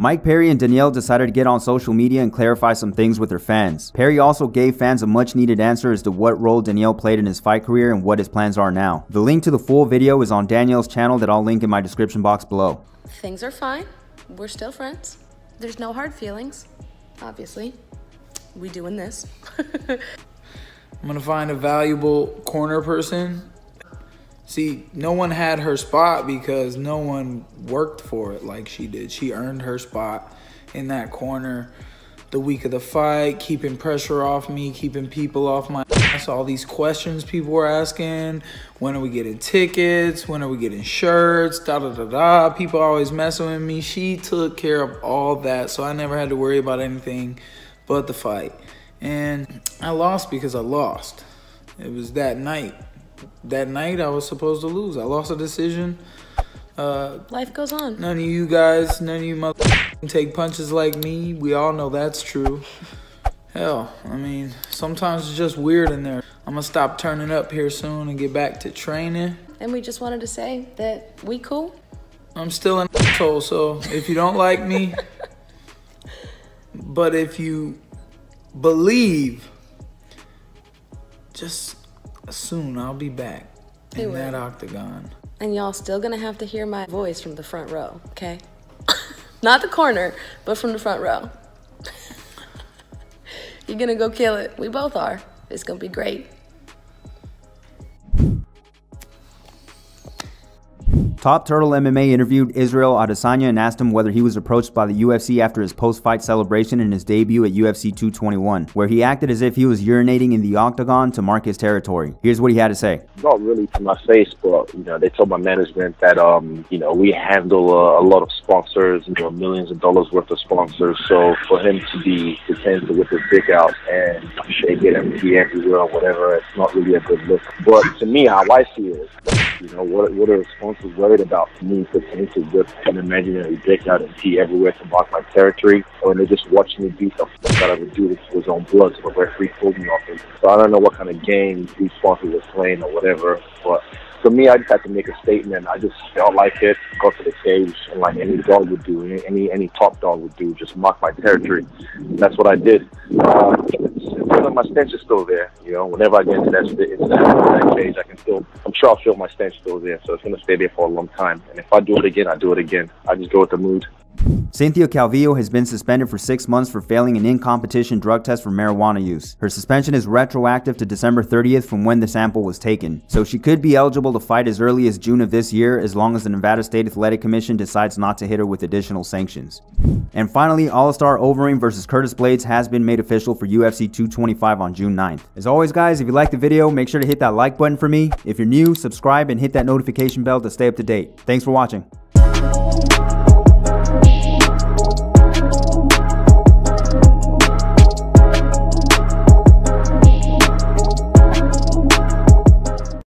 Mike Perry and Danielle decided to get on social media and clarify some things with their fans. Perry also gave fans a much needed answer as to what role Danielle played in his fight career and what his plans are now. The link to the full video is on Danielle's channel that I'll link in my description box below. Things are fine. We're still friends. There's no hard feelings, obviously. We doing this. I'm gonna find a valuable corner person. See, no one had her spot because no one worked for it like she did. She earned her spot in that corner the week of the fight, keeping pressure off me, keeping people off my ass. All these questions people were asking. When are we getting tickets? When are we getting shirts? Da-da-da-da. People always messing with me. She took care of all that, so I never had to worry about anything but the fight. And I lost because I lost. It was that night. That night I was supposed to lose. I lost a decision. Life goes on. None of you guys, none of you motherfuckers take punches like me. We all know that's true. Hell, I mean, sometimes it's just weird in there. I'm gonna stop turning up here soon and get back to training. And we just wanted to say that we cool. I'm still an asshole, so if you don't like me, but if you believe, just soon I'll be back in that octagon. And y'all still gonna have to hear my voice from the front row, okay? Not the corner, but from the front row. You're gonna go kill it. We both are. It's gonna be great. Top Turtle MMA interviewed Israel Adesanya and asked him whether he was approached by the UFC after his post-fight celebration in his debut at UFC 221, where he acted as if he was urinating in the octagon to mark his territory. Here's what he had to say. Not really to my face, but they told my management that we handle a lot of sponsors, millions of dollars worth of sponsors. So for him to be pretending with his dick out and shake it and be everywhere or whatever, it's not really a good look. But to me, how I see it is, what are sponsors worried about me pretending to whip an imaginary dick out and pee everywhere to mark my territory, or they're just watching me beat the f out of a dude with his own blood, so the referee pulled me off it. So I don't know what kind of game these sponsors are playing or whatever, but for me, I just had to make a statement. I just felt like it, go to the cage, and like any dog would do, any top dog would do, just mark my territory. And that's what I did. My stench is still there, Whenever I get into that cage, I'm sure I'll feel my stench still there. So it's gonna stay there for a long time. And if I do it again, I do it again. I just go with the mood. Cynthia Calvillo has been suspended for 6 months for failing an in-competition drug test for marijuana use. Her suspension is retroactive to December 30th from when the sample was taken, so she could be eligible to fight as early as June of this year as long as the Nevada State Athletic Commission decides not to hit her with additional sanctions. And finally, All-Star Overeem vs. Curtis Blaydes has been made official for UFC 225 on June 9th. As always guys, if you liked the video, make sure to hit that like button for me. If you're new, subscribe and hit that notification bell to stay up to date. Thanks for watching.